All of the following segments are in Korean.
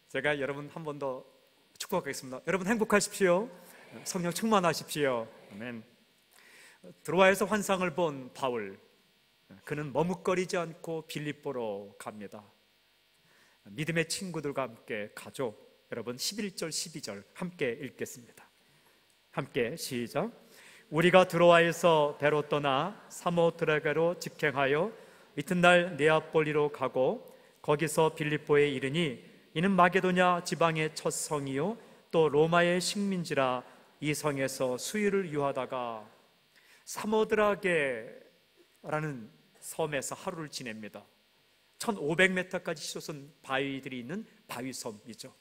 제가 여러분 한 번 더 축복하겠습니다. 여러분 행복하십시오. 성령 충만하십시오. 아멘. 드로아에서 환상을 본 바울, 그는 머뭇거리지 않고 빌립보로 갑니다. 믿음의 친구들과 함께 가죠. 여러분 11절 12절 함께 읽겠습니다. 함께 시작. 우리가 드로아에서 배로 떠나 사모드라게로 직행하여 이튿날 네아폴리로 가고 거기서 빌립보에 이르니 이는 마게도냐 지방의 첫 성이요 또 로마의 식민지라 이 성에서 수유를 유하다가 사모드라게라는 섬에서 하루를 지냅니다. 1500m까지 솟은 바위들이 있는 바위섬이죠.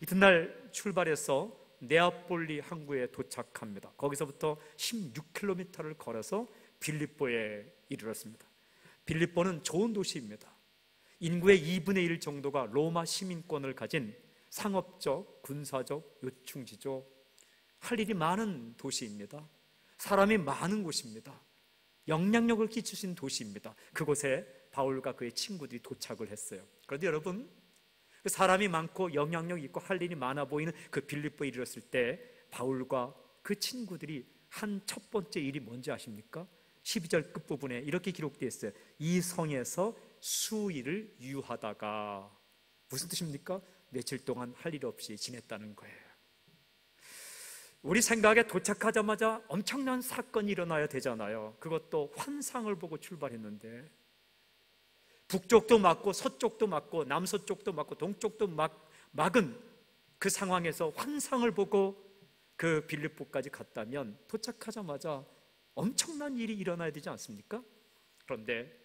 이튿날 출발해서 네아폴리 항구에 도착합니다. 거기서부터 16km를 걸어서 빌립보에 이르렀습니다. 빌립보는 좋은 도시입니다. 인구의 2분의 1 정도가 로마 시민권을 가진 상업적, 군사적 요충지죠. 할 일이 많은 도시입니다. 사람이 많은 곳입니다. 영향력을 끼치신 도시입니다. 그곳에 바울과 그의 친구들이 도착을 했어요. 그런데 여러분, 사람이 많고 영향력 있고 할 일이 많아 보이는 그 빌립보에 이르렀을 때 바울과 그 친구들이 한 첫 번째 일이 뭔지 아십니까? 12절 끝부분에 이렇게 기록되어 있어요. 이 성에서 수일을 유하다가, 무슨 뜻입니까? 며칠 동안 할 일 없이 지냈다는 거예요. 우리 생각에 도착하자마자 엄청난 사건이 일어나야 되잖아요. 그것도 환상을 보고 출발했는데 북쪽도 맞고 서쪽도 맞고 남서쪽도 맞고 동쪽도 막은 그 상황에서 환상을 보고 그 빌립보까지 갔다면 도착하자마자 엄청난 일이 일어나야 되지 않습니까? 그런데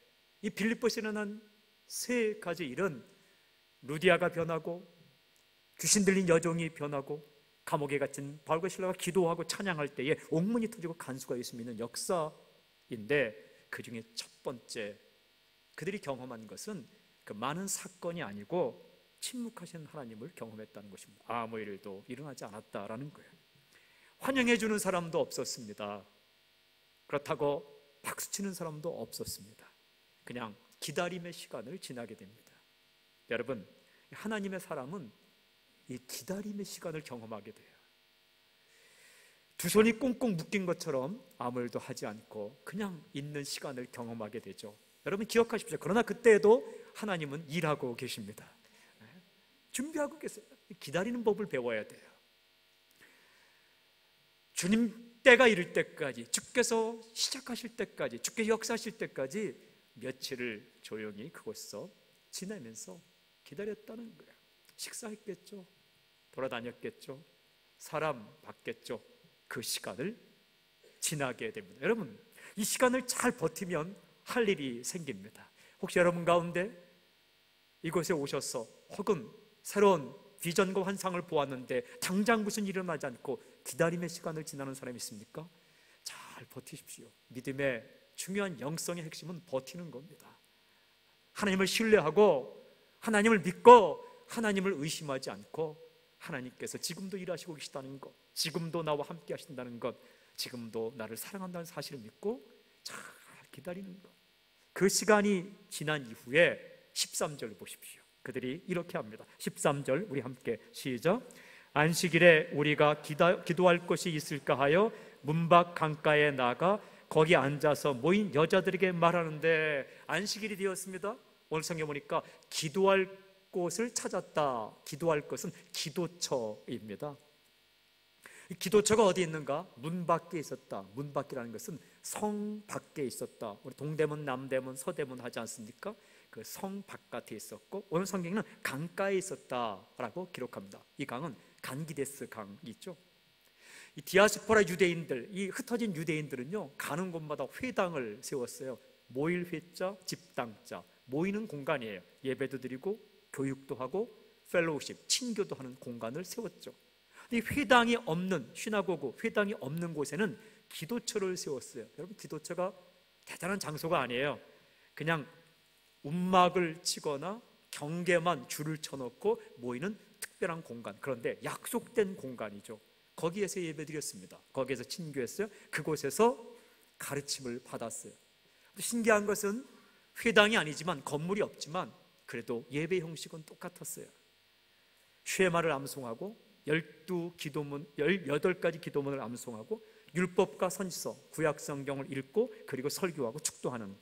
이 빌립보에서 일어난 세 가지 일은 루디아가 변하고 귀신 들린 여종이 변하고 감옥에 갇힌 바울과 실라가 기도하고 찬양할 때에 옥문이 터지고 간수가 예수 믿는 역사인데, 그 중에 첫 번째 그들이 경험한 것은 그 많은 사건이 아니고 침묵하신 하나님을 경험했다는 것입니다. 아무 일도 일어나지 않았다라는 거예요. 환영해 주는 사람도 없었습니다. 그렇다고 박수치는 사람도 없었습니다. 그냥 기다림의 시간을 지나게 됩니다. 여러분, 하나님의 사람은 이 기다림의 시간을 경험하게 돼요. 두 손이 꽁꽁 묶인 것처럼 아무 일도 하지 않고 그냥 있는 시간을 경험하게 되죠. 여러분 기억하십시오. 그러나 그때에도 하나님은 일하고 계십니다. 준비하고 계세요. 기다리는 법을 배워야 돼요. 주님 때가 이를 때까지, 주께서 시작하실 때까지, 주께서 역사하실 때까지 며칠을 조용히 그곳에서 지내면서 기다렸다는 거예요. 식사했겠죠, 돌아다녔겠죠, 사람 봤겠죠. 그 시간을 지나게 됩니다. 여러분, 이 시간을 잘 버티면 할 일이 생깁니다. 혹시 여러분 가운데 이곳에 오셔서 혹은 새로운 비전과 환상을 보았는데 당장 무슨 일이 일어나지 않고 기다림의 시간을 지나는 사람이 있습니까? 잘 버티십시오. 믿음의 중요한 영성의 핵심은 버티는 겁니다. 하나님을 신뢰하고 하나님을 믿고 하나님을 의심하지 않고 하나님께서 지금도 일하시고 계시다는 것, 지금도 나와 함께 하신다는 것, 지금도 나를 사랑한다는 사실을 믿고 잘 기다리는 것. 그 시간이 지난 이후에 13절 보십시오. 그들이 이렇게 합니다. 13절 우리 함께 시작. 안식일에 우리가 기도할 곳이 있을까 하여 문밖 강가에 나가 거기 앉아서 모인 여자들에게 말하는데, 안식일이 되었습니다. 오늘 성경 보니까 기도할 곳을 찾았다. 기도할 것은 기도처입니다. 이 기도처가 어디 있는가? 문 밖에 있었다. 문 밖이라는 것은 성 밖에 있었다. 우리 동대문, 남대문, 서대문 하지 않습니까? 그 성 바깥에 있었고, 오늘 성경에는 강가에 있었다라고 기록합니다. 이 강은 간기데스 강이 있죠. 이 디아스포라 유대인들, 이 흩어진 유대인들은요, 가는 곳마다 회당을 세웠어요. 모일 회자, 집당자, 모이는 공간이에요. 예배도 드리고 교육도 하고 펠로우십, 친교도 하는 공간을 세웠죠. 이 회당이 없는, 시나고그 회당이 없는 곳에는 기도처를 세웠어요. 여러분, 기도처가 대단한 장소가 아니에요. 그냥 움막을 치거나 경계만 줄을 쳐놓고 모이는 특별한 공간, 그런데 약속된 공간이죠. 거기에서 예배드렸습니다. 거기에서 친교했어요. 그곳에서 가르침을 받았어요. 신기한 것은 회당이 아니지만, 건물이 없지만 그래도 예배 형식은 똑같았어요. 쉐마를 암송하고 12기도문, 18가지 기도문을 암송하고 율법과 선지서, 구약 성경을 읽고 그리고 설교하고 축도하는,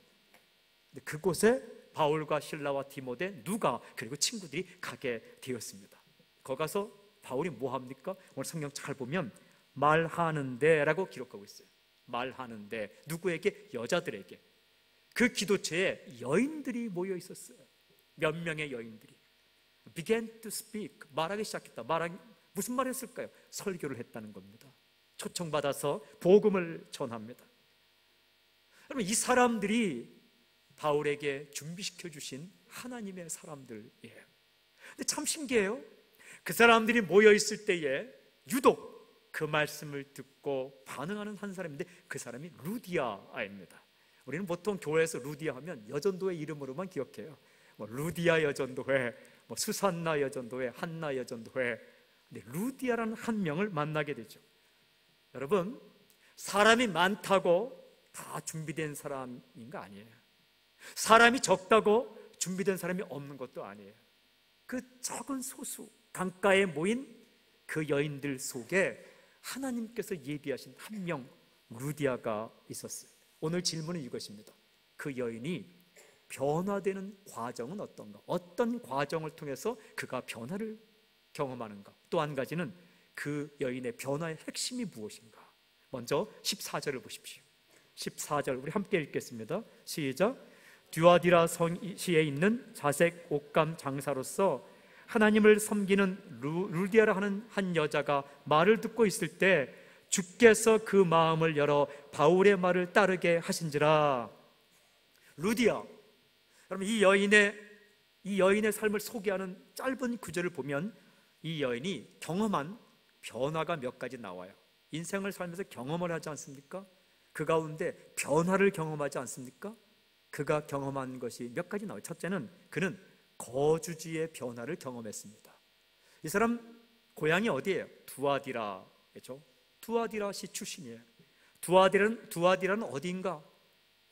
그곳에 바울과 실라와 디모데, 누가, 그리고 친구들이 가게 되었습니다. 거기 가서 바울이 뭐 합니까? 오늘 성경 잘 보면 말하는데 라고 기록하고 있어요. 말하는데, 누구에게? 여자들에게. 그 기도처에 여인들이 모여 있었어요. 몇 명의 여인들이 began to speak, 말하기 시작했다. 무슨 말을 했을까요? 설교를 했다는 겁니다. 초청받아서 복음을 전합니다. 여러분, 이 사람들이 바울에게 준비시켜 주신 하나님의 사람들이에요. 근데 참 신기해요. 그 사람들이 모여 있을 때에 유독 그 말씀을 듣고 반응하는 한 사람인데, 그 사람이 루디아입니다. 우리는 보통 교회에서 루디아 하면 여전도의 이름으로만 기억해요. 루디아 여전도회, 수산나 여전도회, 한나 여전도회. 근데 루디아라는 한 명을 만나게 되죠. 여러분, 사람이 많다고 다 준비된 사람인 거 아니에요. 사람이 적다고 준비된 사람이 없는 것도 아니에요. 그 적은 소수, 강가에 모인 그 여인들 속에 하나님께서 예비하신 한 명, 루디아가 있었어요. 오늘 질문은 이것입니다. 그 여인이 변화되는 과정은 어떤가? 어떤 과정을 통해서 그가 변화를 경험하는가? 또 한 가지는 그 여인의 변화의 핵심이 무엇인가? 먼저 14절을 보십시오. 14절 우리 함께 읽겠습니다. 시작. 듀아디라 성시에 있는 자색 옷감 장사로서 하나님을 섬기는 루디아라 하는 한 여자가 말을 듣고 있을 때 주께서 그 마음을 열어 바울의 말을 따르게 하신지라. 루디아, 여러분, 이 여인의 삶을 소개하는 짧은 구절을 보면 이 여인이 경험한 변화가 몇 가지 나와요. 인생을 살면서 경험을 하지 않습니까? 그 가운데 변화를 경험하지 않습니까? 그가 경험한 것이 몇 가지 나와요. 첫째는 그는 거주지의 변화를 경험했습니다. 이 사람 고향이 어디예요? 두아디라죠. 두아디라시 출신이에요. 두아디라는 어디인가?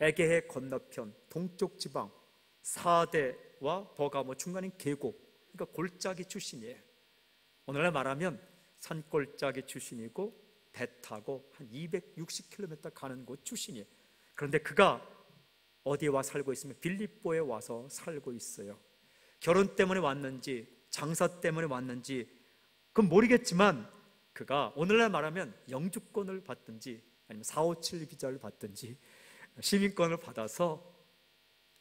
에게해 건너편 동쪽 지방, 사대와 버가모 중간인 계곡, 그러니까 골짜기 출신이에요. 오늘날 말하면 산골짜기 출신이고 배 타고 한 260km 가는 곳 출신이에요. 그런데 그가 어디에 와 살고 있으면 빌립보에 와서 살고 있어요. 결혼 때문에 왔는지 장사 때문에 왔는지 그건 모르겠지만, 그가 오늘날 말하면 영주권을 받든지 아니면 457 비자를 받든지 시민권을 받아서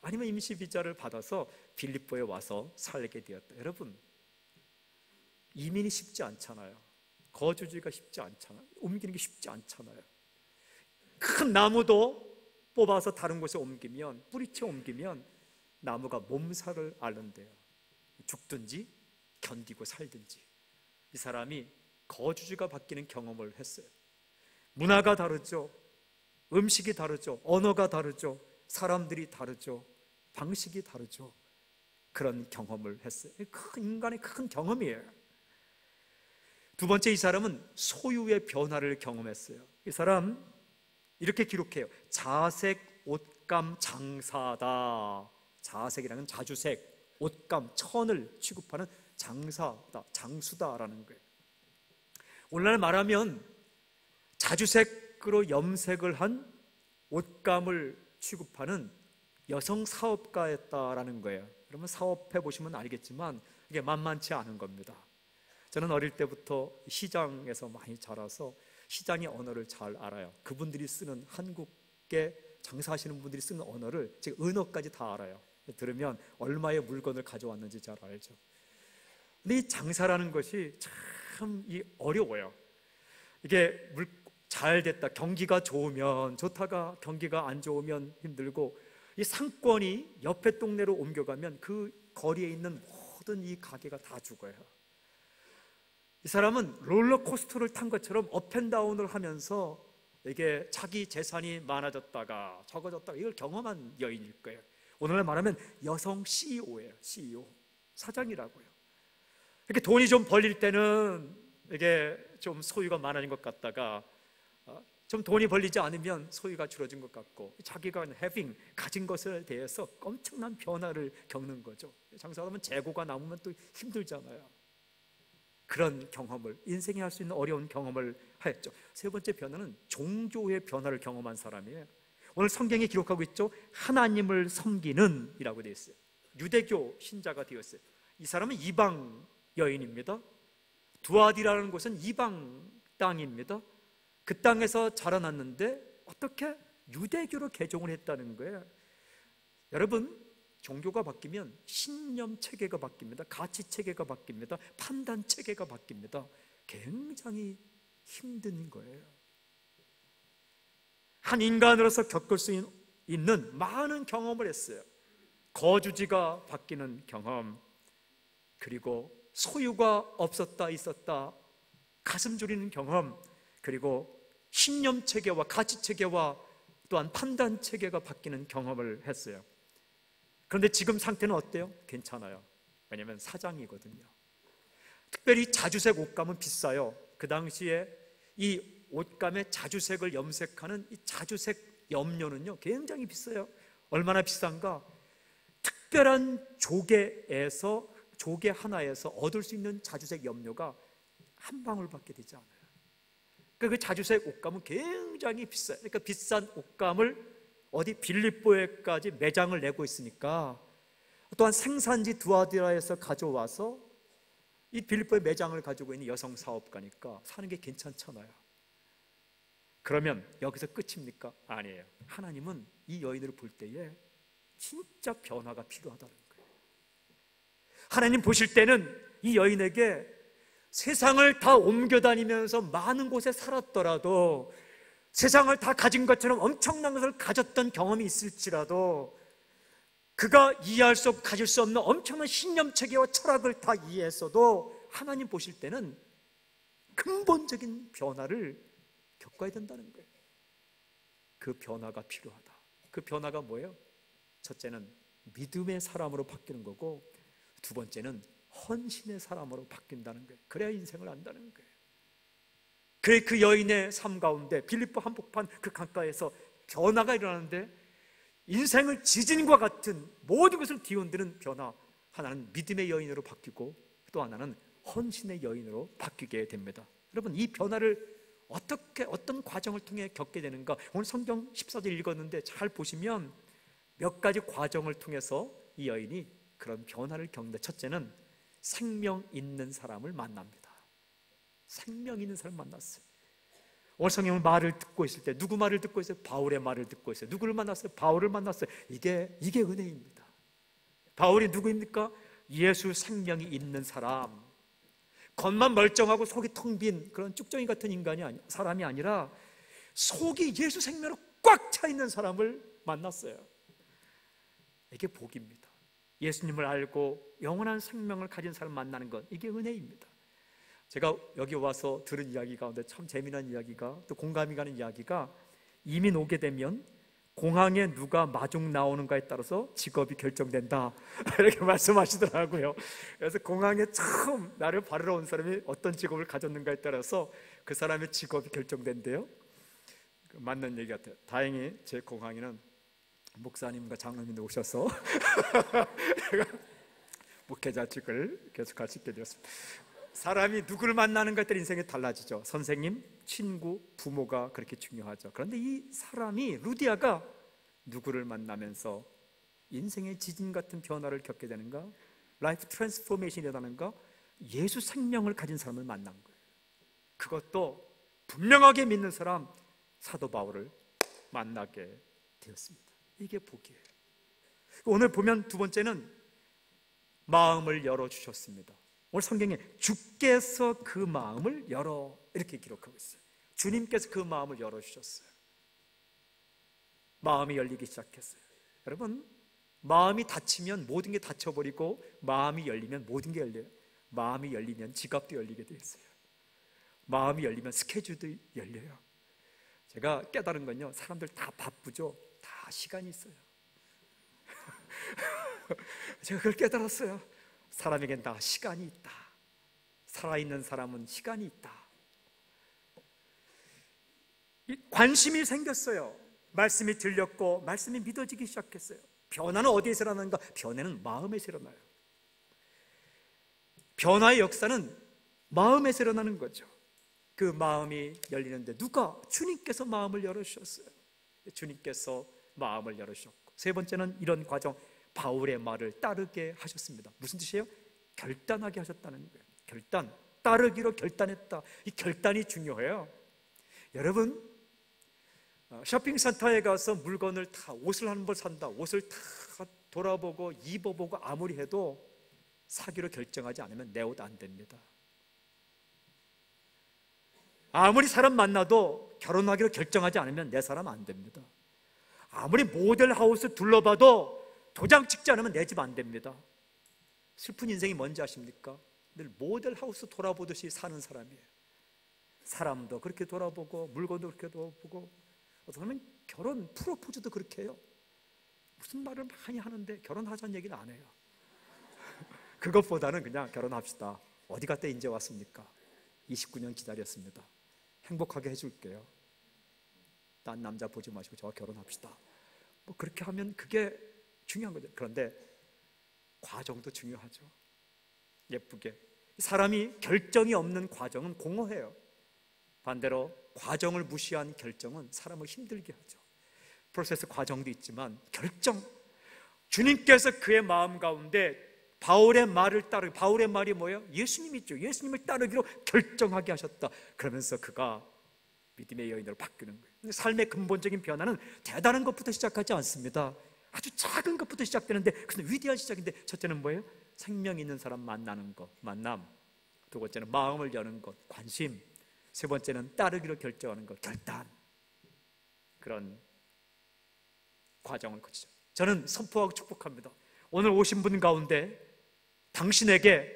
아니면 임시 비자를 받아서 빌립보에 와서 살게 되었다. 여러분, 이민이 쉽지 않잖아요. 거주지가 쉽지 않잖아요. 옮기는 게 쉽지 않잖아요. 큰 나무도 뽑아서 다른 곳에 옮기면, 뿌리채 옮기면 나무가 몸살을 앓는데요. 죽든지 견디고 살든지. 이 사람이 거주지가 바뀌는 경험을 했어요. 문화가 다르죠. 음식이 다르죠. 언어가 다르죠. 사람들이 다르죠. 방식이 다르죠. 그런 경험을 했어요. 인간의 큰 경험이에요. 두 번째, 이 사람은 소유의 변화를 경험했어요. 이 사람 이렇게 기록해요. 자색 옷감 장사다. 자색이라는 자주색, 옷감, 천을 취급하는 장사다, 장수다라는 거예요. 오늘날 말하면 자주색으로 염색을 한 옷감을 취급하는 여성 사업가였다라는 거예요. 여러분, 사업해 보시면 알겠지만 이게 만만치 않은 겁니다. 저는 어릴 때부터 시장에서 많이 자라서 시장의 언어를 잘 알아요. 그분들이 쓰는, 한국에 장사하시는 분들이 쓰는 언어를 제가 은어까지 다 알아요. 들으면 얼마의 물건을 가져왔는지 잘 알죠. 근데 이 장사라는 것이 참 어려워요. 이게 잘 됐다, 경기가 좋으면 좋다가 경기가 안 좋으면 힘들고, 이 상권이 옆에 동네로 옮겨가면 그 거리에 있는 모든 이 가게가 다 죽어요. 이 사람은 롤러코스터를 탄 것처럼 업앤다운을 하면서 이게 자기 재산이 많아졌다가 적어졌다가 이걸 경험한 여인일 거예요. 오늘날 말하면 여성 CEO예요. CEO, 사장이라고요. 이렇게 돈이 좀 벌릴 때는 이게 좀 소유가 많아진 것 같다가 좀 돈이 벌리지 않으면 소유가 줄어진 것 같고, 자기가 가진 것에 대해서 엄청난 변화를 겪는 거죠. 장사하면 재고가 남으면 또 힘들잖아요. 그런 경험을, 인생에 할 수 있는 어려운 경험을 하였죠. 세 번째 변화는 종교의 변화를 경험한 사람이에요. 오늘 성경에 기록하고 있죠. 하나님을 섬기는 이라고 되어 있어요. 유대교 신자가 되었어요. 이 사람은 이방 여인입니다. 두아디라는 곳은 이방 땅입니다. 그 땅에서 자라났는데 어떻게 유대교로 개종을 했다는 거예요. 여러분, 종교가 바뀌면 신념 체계가 바뀝니다. 가치 체계가 바뀝니다. 판단 체계가 바뀝니다. 굉장히 힘든 거예요. 한 인간으로서 겪을 수 있는 많은 경험을 했어요. 거주지가 바뀌는 경험, 그리고 소유가 없었다 있었다 가슴 졸이는 경험, 그리고 신념 체계와 가치 체계와 또한 판단 체계가 바뀌는 경험을 했어요. 그런데 지금 상태는 어때요? 괜찮아요. 왜냐하면 사장이거든요. 특별히 자주색 옷감은 비싸요. 그 당시에 이 옷감에 자주색을 염색하는 이 자주색 염료는요 굉장히 비싸요. 얼마나 비싼가? 특별한 조개 하나에서 얻을 수 있는 자주색 염료가 한 방울밖에 되지 않아요. 그러니까 그 자주색 옷감은 굉장히 비싸요. 그러니까 비싼 옷감을 어디 빌립보에까지 매장을 내고 있으니까, 또한 생산지 두아디라에서 가져와서 이 빌립보의 매장을 가지고 있는 여성 사업가니까 사는 게 괜찮잖아요. 그러면 여기서 끝입니까? 아니에요. 하나님은 이 여인을 볼 때에 진짜 변화가 필요하다는 거예요. 하나님 보실 때는 이 여인에게 세상을 다 옮겨다니면서 많은 곳에 살았더라도, 세상을 다 가진 것처럼 엄청난 것을 가졌던 경험이 있을지라도, 그가 이해할 수 없고 가질 수 없는 엄청난 신념체계와 철학을 다 이해했어도 하나님 보실 때는 근본적인 변화를 겪어야 된다는 거예요. 그 변화가 필요하다. 그 변화가 뭐예요? 첫째는 믿음의 사람으로 바뀌는 거고, 두 번째는 헌신의 사람으로 바뀐다는 거예요. 그래야 인생을 안다는 거예요. 그래, 그 여인의 삶 가운데 빌립보 한복판 그 강가에서 변화가 일어나는데, 인생을 지진과 같은 모든 것을 뒤흔드는 변화, 하나는 믿음의 여인으로 바뀌고 또 하나는 헌신의 여인으로 바뀌게 됩니다. 여러분, 이 변화를 어떤 과정을 통해 겪게 되는가? 오늘 성경 14절 읽었는데 잘 보시면 몇 가지 과정을 통해서 이 여인이 그런 변화를 겪는다. 첫째는 생명 있는 사람을 만납니다. 생명 있는 사람을 만났어요. 오늘 성경은 말을 듣고 있을 때 누구 말을 듣고 있어요? 바울의 말을 듣고 있어요. 누구를 만났어요? 바울을 만났어요. 이게 은혜입니다. 바울이 누구입니까? 예수 생명이 있는 사람, 겉만 멀쩡하고 속이 텅 빈 그런 쭉정이 같은 사람이 아니라 속이 예수 생명으로 꽉 차 있는 사람을 만났어요. 이게 복입니다. 예수님을 알고 영원한 생명을 가진 사람을 만나는 것, 이게 은혜입니다. 제가 여기 와서 들은 이야기 가운데 참 재미난 이야기가, 또 공감이 가는 이야기가, 이민 오게 되면 공항에 누가 마중 나오는가에 따라서 직업이 결정된다 이렇게 말씀하시더라고요. 그래서 공항에 처음 나를 바르러 온 사람이 어떤 직업을 가졌는가에 따라서 그 사람의 직업이 결정된대요. 맞는 얘기 같아요. 다행히 제 공항에는 목사님과 장로님도 오셔서 목회자직을 계속할 수 있게 되었습니다. 사람이 누구를 만나는가에 따라 인생이 달라지죠. 선생님, 친구, 부모가 그렇게 중요하죠. 그런데 이 사람이, 루디아가 누구를 만나면서 인생의 지진 같은 변화를 겪게 되는가? 라이프 트랜스포메이션이 일어나는가? 예수 생명을 가진 사람을 만난 거예요. 그것도 분명하게 믿는 사람, 사도 바울을 만나게 되었습니다. 이게 복이에요. 오늘 보면 두 번째는 마음을 열어주셨습니다. 오늘 성경에 주께서 그 마음을 열어 이렇게 기록하고 있어요. 주님께서 그 마음을 열어주셨어요. 마음이 열리기 시작했어요. 여러분, 마음이 닫히면 모든 게 닫혀버리고, 마음이 열리면 모든 게 열려요. 마음이 열리면 지갑도 열리게 돼 있어요. 마음이 열리면 스케줄도 열려요. 제가 깨달은 건요, 사람들 다 바쁘죠. 다 시간이 있어요. 제가 그걸 깨달았어요. 사람에겐 다 시간이 있다. 살아있는 사람은 시간이 있다. 관심이 생겼어요. 말씀이 들렸고 말씀이 믿어지기 시작했어요. 변화는 어디에서 일어나는가? 변화는 마음에서 일어나요. 변화의 역사는 마음에서 일어나는 거죠. 그 마음이 열리는데 누가? 주님께서 마음을 열어주셨어요. 주님께서 마음을 열어주셨고, 세 번째는 이런 과정, 바울의 말을 따르게 하셨습니다. 무슨 뜻이에요? 결단하게 하셨다는 거예요. 결단, 따르기로 결단했다. 이 결단이 중요해요. 여러분, 쇼핑센터에 가서 물건을 다, 옷을 한 벌 산다, 옷을 다 돌아보고 입어보고 아무리 해도 사기로 결정하지 않으면 내 옷 안 됩니다. 아무리 사람 만나도 결혼하기로 결정하지 않으면 내 사람 안 됩니다. 아무리 모델하우스 둘러봐도 도장 찍지 않으면 내 집 안 됩니다. 슬픈 인생이 뭔지 아십니까? 늘 모델하우스 돌아보듯이 사는 사람이에요. 사람도 그렇게 돌아보고 물건도 그렇게 돌아보고, 어떤 사람은 결혼 프로포즈도 그렇게 해요. 무슨 말을 많이 하는데 결혼하자는 얘기는 안 해요. 그것보다는 그냥 결혼합시다. 어디 갔다 이제 왔습니까? 29년 기다렸습니다. 행복하게 해줄게요. 딴 남자 보지 마시고 저와 결혼합시다. 뭐 그렇게 하면 그게 중요한 거죠. 그런데 과정도 중요하죠. 예쁘게. 사람이 결정이 없는 과정은 공허해요. 반대로 과정을 무시한 결정은 사람을 힘들게 하죠. 프로세스 과정도 있지만 결정, 주님께서 그의 마음 가운데 바울의 말을 따르, 바울의 말이 뭐예요? 예수님이죠. 예수님을 따르기로 결정하게 하셨다. 그러면서 그가 믿음의 여인으로 바뀌는 거예요. 삶의 근본적인 변화는 대단한 것부터 시작하지 않습니다. 아주 작은 것부터 시작되는데 그것은 위대한 시작인데, 첫째는 뭐예요? 생명 있는 사람 만나는 것, 만남. 두 번째는 마음을 여는 것, 관심. 세 번째는 따르기로 결정하는 것, 결단. 그런 과정을 거치죠. 저는 선포하고 축복합니다. 오늘 오신 분 가운데 당신에게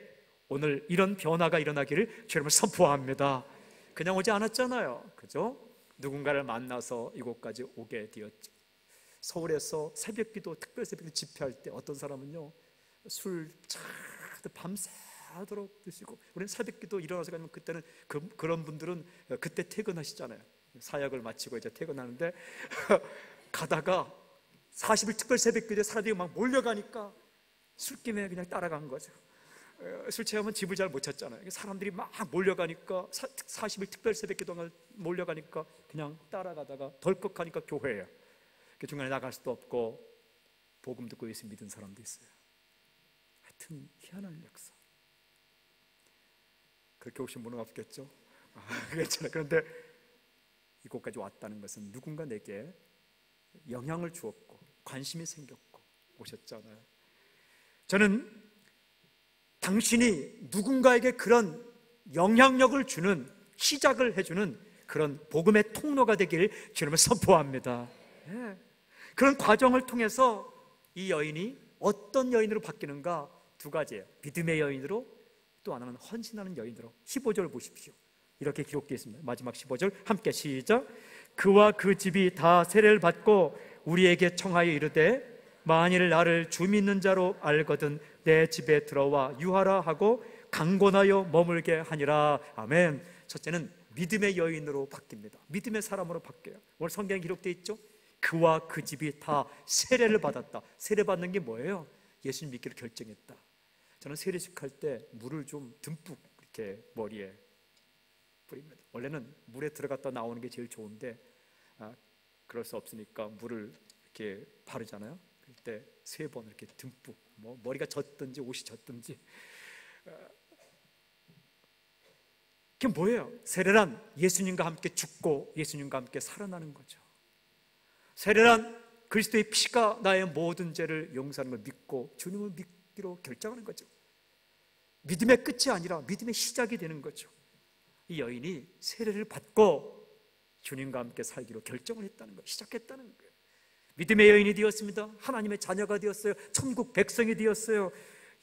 오늘 이런 변화가 일어나기를 주님을 선포합니다. 그냥 오지 않았잖아요. 그죠? 누군가를 만나서 이곳까지 오게 되었죠. 서울에서 새벽기도, 특별 새벽기도 집회할 때 어떤 사람은요, 술 밤새도록 드시고, 우리는 새벽기도 일어나서 가면 그때는 그런 분들은 그때 퇴근하시잖아요. 사역을 마치고 이제 퇴근하는데 가다가 40일 특별 새벽기도에 사람들이 막 몰려가니까 술김에 그냥 따라간 거죠. 술 취하면 집을 잘 못 찾잖아요. 사람들이 막 몰려가니까 40일 특별 새벽기도가 몰려가니까 그냥 따라가다가 덜컥하니까 교회예요. 중간에 나갈 수도 없고 복음 듣고 예수 믿은 사람도 있어요. 하여튼 희한한 역사. 그렇게 오신 분은 없겠죠? 그렇잖아요. 그런데 이곳까지 왔다는 것은 누군가 내게 영향을 주었고 관심이 생겼고 오셨잖아요. 저는 당신이 누군가에게 그런 영향력을 주는, 시작을 해주는 그런 복음의 통로가 되기를 주님을 선포합니다. 네. 그런 과정을 통해서 이 여인이 어떤 여인으로 바뀌는가? 두 가지예요. 믿음의 여인으로, 또 하나는 헌신하는 여인으로. 15절 보십시오. 이렇게 기록되어 있습니다. 마지막 15절 함께 시작. 그와 그 집이 다 세례를 받고 우리에게 청하여 이르되 만일 나를 주 믿는 자로 알거든 내 집에 들어와 유하라 하고 강권하여 머물게 하니라. 아멘. 첫째는 믿음의 여인으로 바뀝니다. 믿음의 사람으로 바뀌어요. 오늘 성경에 기록되어 있죠? 그와 그 집이 다 세례를 받았다. 세례 받는 게 뭐예요? 예수님 믿기를 결정했다. 저는 세례식 할 때 물을 좀 듬뿍 이렇게 머리에 뿌립니다. 원래는 물에 들어갔다 나오는 게 제일 좋은데 그럴 수 없으니까 물을 이렇게 바르잖아요. 그럴 때 3번 이렇게 듬뿍, 뭐 머리가 젖든지 옷이 젖든지. 그게 뭐예요? 세례란 예수님과 함께 죽고 예수님과 함께 살아나는 거죠. 세례란 그리스도의 피가 나의 모든 죄를 용서하는 걸 믿고 주님을 믿기로 결정하는 거죠. 믿음의 끝이 아니라 믿음의 시작이 되는 거죠. 이 여인이 세례를 받고 주님과 함께 살기로 결정을 했다는 거예요. 시작했다는 거예요. 믿음의 여인이 되었습니다. 하나님의 자녀가 되었어요. 천국 백성이 되었어요.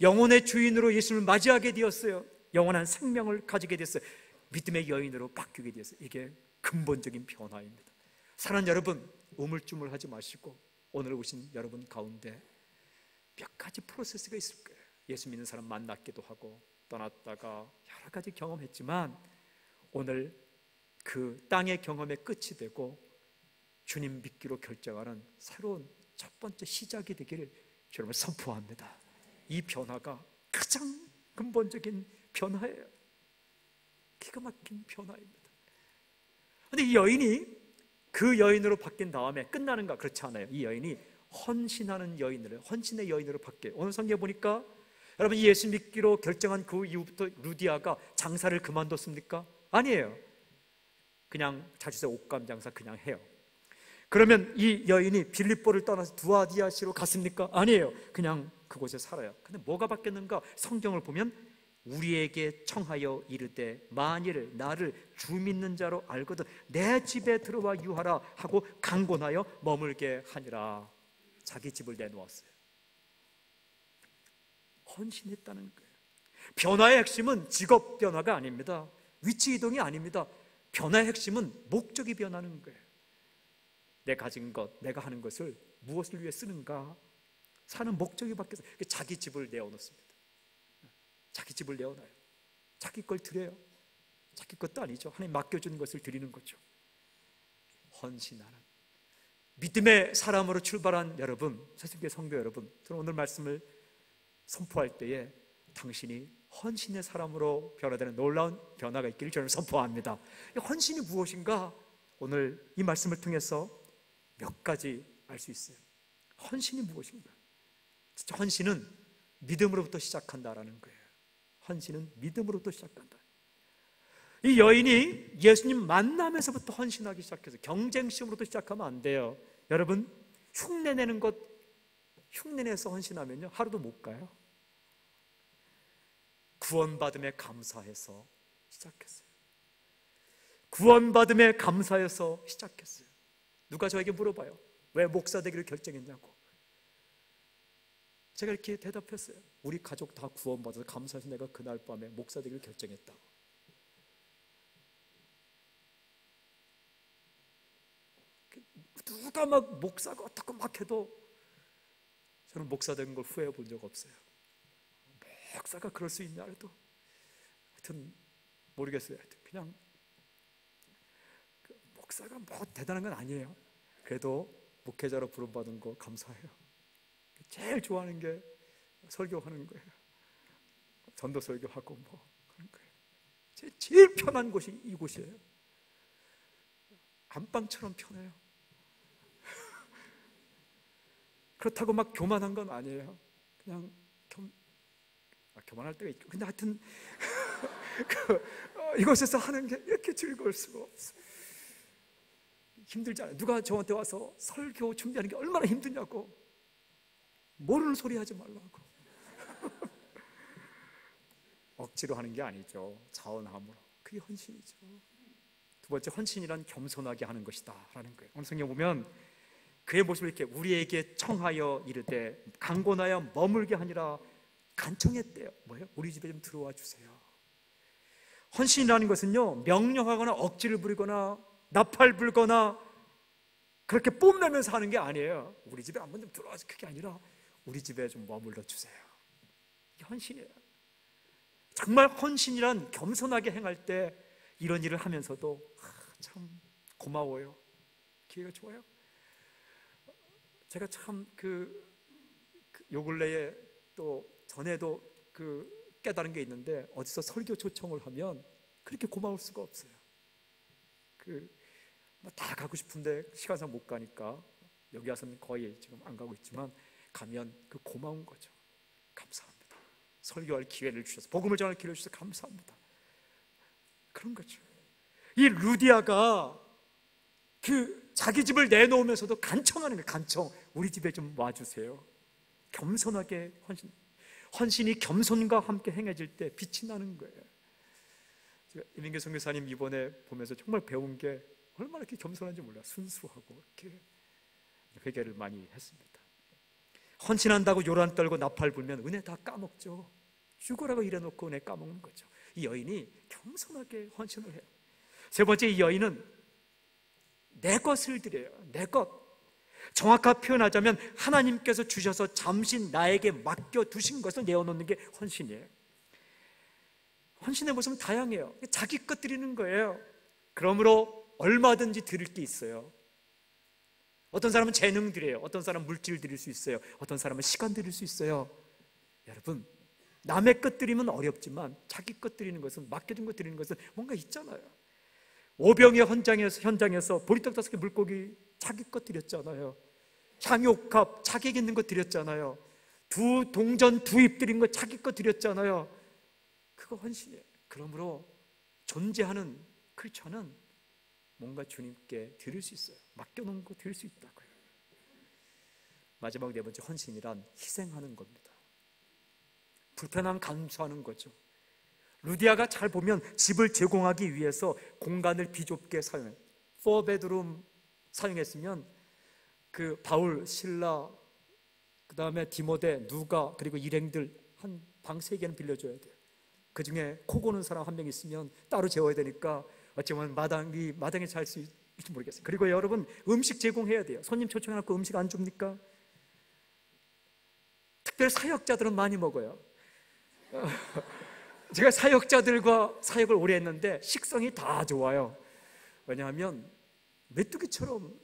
영혼의 주인으로 예수님을 맞이하게 되었어요. 영원한 생명을 가지게 됐어요. 믿음의 여인으로 바뀌게 되었어요. 이게 근본적인 변화입니다. 사랑하는 여러분, 우물쭈물하지 마시고 오늘 오신 여러분 가운데 몇 가지 프로세스가 있을 거예요. 예수 믿는 사람 만났기도 하고 떠났다가 여러 가지 경험했지만 오늘 그 땅의 경험의 끝이 되고 주님 믿기로 결정하는 새로운 첫 번째 시작이 되기를 주님을 선포합니다. 이 변화가 가장 근본적인 변화예요. 기가 막힌 변화입니다. 그런데 이 여인이 그 여인으로 바뀐 다음에 끝나는가? 그렇지 않아요. 이 여인이 헌신하는 여인으로, 헌신의 여인으로 바뀌어요. 오늘 성경에 보니까 여러분, 이 예수 믿기로 결정한 그 이후부터 루디아가 장사를 그만뒀습니까? 아니에요. 그냥 자주서 옷감 장사 그냥 해요. 그러면 이 여인이 빌립보를 떠나서 두아디아시로 갔습니까? 아니에요. 그냥 그곳에 살아요. 근데 뭐가 바뀌었는가? 성경을 보면 우리에게 청하여 이르되 만일 나를 주 믿는 자로 알거든 내 집에 들어와 유하라 하고 강권하여 머물게 하니라. 자기 집을 내놓았어요. 헌신했다는 거예요. 변화의 핵심은 직업 변화가 아닙니다. 위치 이동이 아닙니다. 변화의 핵심은 목적이 변하는 거예요. 내 가진 것, 내가 하는 것을 무엇을 위해 쓰는가? 사는 목적이 바뀌어서 자기 집을 내어놓습니다. 자기 집을 내어놔요. 자기 걸 드려요. 자기 것도 아니죠. 하나님 맡겨준 것을 드리는 거죠. 헌신하는 믿음의 사람으로 출발한 여러분, 새순교회 성도 여러분, 저는 오늘 말씀을 선포할 때에 당신이 헌신의 사람으로 변화되는 놀라운 변화가 있기를 저는 선포합니다. 헌신이 무엇인가? 오늘 이 말씀을 통해서 몇 가지 알 수 있어요. 헌신이 무엇인가? 진짜 헌신은 믿음으로부터 시작한다라는 거예요. 헌신은 믿음으로부터 시작한다. 이 여인이 예수님 만나면서부터 헌신하기 시작해서 경쟁 시험으로부터 시작하면 안 돼요. 여러분, 흉내내는 것, 흉내내서 헌신하면요 하루도 못 가요. 구원받음에 감사해서 시작했어요. 구원받음에 감사해서 시작했어요. 누가 저에게 물어봐요. 왜 목사 되기를 결정했냐고. 제가 이렇게 대답했어요. 우리 가족 다 구원받아서 감사해서 내가 그날 밤에 목사 되기를 결정했다고. 누가 막 목사가 어떻고 막 해도 저는 목사 된 걸 후회해 본 적 없어요. 목사가 그럴 수 있냐 해도 하여튼 모르겠어요. 하여튼 그냥 목사가 뭐 대단한 건 아니에요. 그래도 목회자로 부름받은 거 감사해요. 제일 좋아하는 게 설교하는 거예요. 전도 설교하고 뭐 그런 거예요. 제일 편한 곳이 이곳이에요. 안방처럼 편해요. 그렇다고 막 교만한 건 아니에요. 그냥 교만할 때가 있죠. 근데 하여튼 이곳에서 하는 게 이렇게 즐거울 수가 없어요. 힘들잖아요. 누가 저한테 와서 설교 준비하는 게 얼마나 힘드냐고. 모르는 소리 하지 말라고. 억지로 하는 게 아니죠. 자원함으로. 그게 헌신이죠. 두 번째, 헌신이란 겸손하게 하는 것이다 라는 거예요. 오늘 성경 보면 그의 모습을 이렇게 우리에게 청하여 이르되 강권하여 머물게 하니라. 간청했대요. 뭐예요? 우리 집에 좀 들어와 주세요. 헌신이라는 것은요 명령하거나 억지를 부리거나 나팔 불거나 그렇게 뽐내면서 하는 게 아니에요. 우리 집에 한번 좀 들어와서. 그게 아니라 우리 집에 좀 머물러 주세요. 이게 헌신이에요. 정말 헌신이란 겸손하게 행할 때 이런 일을 하면서도 참 고마워요. 기회가 좋아요. 제가 참 요 근래에 또 전에도 깨달은 게 있는데 어디서 설교 초청을 하면 그렇게 고마울 수가 없어요. 다 가고 싶은데 시간상 못 가니까 여기 와서는 거의 지금 안 가고 있지만 가면 고마운 거죠. 감사합니다. 설교할 기회를 주셔서 복음을 전할 기회를 주셔서 감사합니다. 그런 거죠. 이 루디아가 자기 집을 내놓으면서도 간청하는 거예요. 간청. 우리 집에 좀 와주세요. 겸손하게 헌신이 겸손과 함께 행해질 때 빛이 나는 거예요. 제가 이민규 선교사님 이번에 보면서 정말 배운 게 얼마나 이렇게 겸손한지 몰라요. 순수하고 이렇게 회개를 많이 했습니다. 헌신한다고 요란 떨고 나팔 불면 은혜 다 까먹죠. 죽으라고 이래놓고 은혜 까먹는 거죠. 이 여인이 겸손하게 헌신을 해요. 세 번째, 이 여인은 내 것을 드려요. 내 것. 정확하게 표현하자면 하나님께서 주셔서 잠시 나에게 맡겨두신 것을 내어놓는 게 헌신이에요. 헌신의 모습은 다양해요. 자기 것 드리는 거예요. 그러므로 얼마든지 드릴 게 있어요. 어떤 사람은 재능 드려요. 어떤 사람은 물질 드릴 수 있어요. 어떤 사람은 시간 드릴 수 있어요. 여러분, 남의 것 드리면 어렵지만 자기 것 드리는 것은, 맡겨준 것 드리는 것은 뭔가 있잖아요. 오병의 현장에서 보리떡 5개 물고기 자기 것 드렸잖아요. 향유옥합 자기에게 있는 것 드렸잖아요. 동전 2입 드린 거 자기 것 드렸잖아요. 그거 헌신이에요. 그러므로 존재하는 크리스천은 뭔가 주님께 드릴 수 있어요. 맡겨놓은 거 드릴 수 있다고요. 마지막 4번째, 헌신이란 희생하는 겁니다. 불편함 감수하는 거죠. 루디아가 잘 보면 집을 제공하기 위해서 공간을 비좁게 사용해요. 4베드룸 사용했으면 그 바울, 실라, 그 다음에 디모데, 누가, 그리고 일행들 한 방 3개는 빌려줘야 돼요. 그 중에 코 고는 사람 1명 있으면 따로 재워야 되니까 어쩌면 마당에 잘 수 있을지 모르겠어요. 그리고 여러분, 음식 제공해야 돼요. 손님 초청해놓고 음식 안 줍니까? 특별히 사역자들은 많이 먹어요. 제가 사역자들과 사역을 오래 했는데 식성이 다 좋아요. 왜냐하면 메뚜기처럼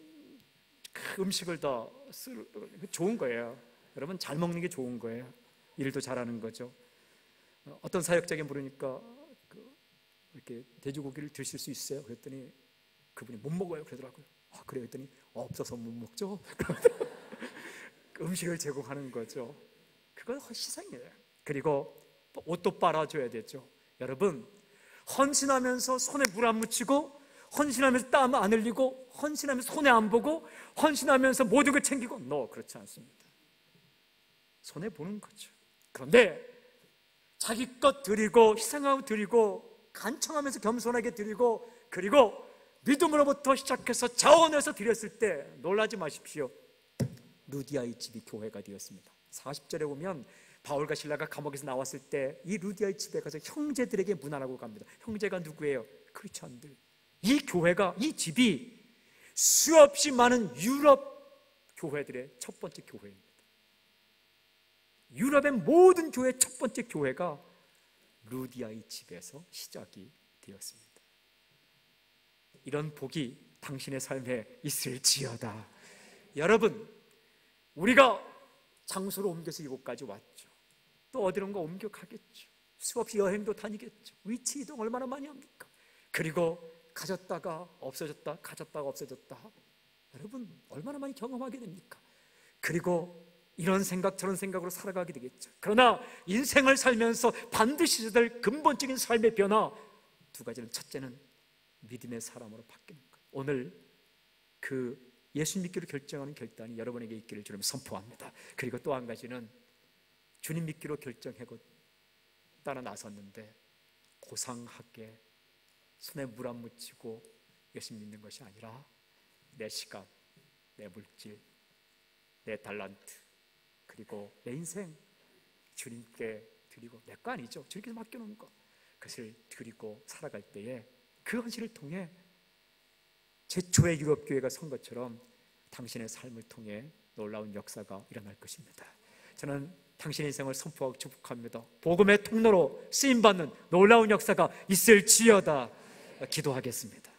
음식을 다 좋은 거예요. 여러분, 잘 먹는 게 좋은 거예요. 일도 잘하는 거죠. 어떤 사역자에게 물으니까 이렇게 돼지고기를 드실 수 있어요? 그랬더니 그분이 못 먹어요 그러더라고요. 그래요? 그랬더니 없어서 못 먹죠. 음식을 제공하는 거죠. 그건 희생이에요. 그리고 옷도 빨아줘야 되죠. 여러분, 헌신하면서 손에 물 안 묻히고, 헌신하면서 땀 안 흘리고, 헌신하면서 손에 안 보고, 헌신하면서 모든 걸 챙기고, 그렇지 않습니다. 손해 보는 거죠. 그런데 자기 것 드리고, 희생하고 드리고, 간청하면서 겸손하게 드리고, 그리고 믿음으로부터 시작해서 자원해서 드렸을 때 놀라지 마십시오. 루디아의 집이 교회가 되었습니다. 40절에 보면 바울과 실라가 감옥에서 나왔을 때 이 루디아의 집에 가서 형제들에게 문안하고 갑니다. 형제가 누구예요? 크리스천들. 이 교회가, 이 집이 수없이 많은 유럽 교회들의 첫 번째 교회입니다. 유럽의 모든 교회의 첫 번째 교회가 루디아의 집에서 시작이 되었습니다. 이런 복이 당신의 삶에 있을지어다. 여러분, 우리가 장소를 옮겨서 이곳까지 왔죠. 또 어디론가 옮겨가겠죠. 수없이 여행도 다니겠죠. 위치 이동 얼마나 많이 합니까? 그리고 가졌다가 없어졌다, 가졌다가 없어졌다. 여러분, 얼마나 많이 경험하게 됩니까? 그리고 이런 생각 저런 생각으로 살아가게 되겠죠. 그러나 인생을 살면서 반드시 될 근본적인 삶의 변화 2가지는, 첫째는 믿음의 사람으로 바뀌는 것. 오늘 그 예수 믿기로 결정하는 결단이 여러분에게 있기를 주님 선포합니다. 그리고 또 한 가지는 주님 믿기로 결정하고 따라 나섰는데 고상하게 손에 물 안 묻히고 예수 믿는 것이 아니라 내 시간, 내 물질, 내 달란트, 그리고 내 인생 주님께 드리고, 내 거 아니죠. 주님께 맡겨놓은 것, 그것을 드리고 살아갈 때에 그 헌신을 통해 최초의 유럽교회가 선 것처럼 당신의 삶을 통해 놀라운 역사가 일어날 것입니다. 저는 당신의 인생을 선포하고 축복합니다. 복음의 통로로 쓰임받는 놀라운 역사가 있을지어다. 기도하겠습니다.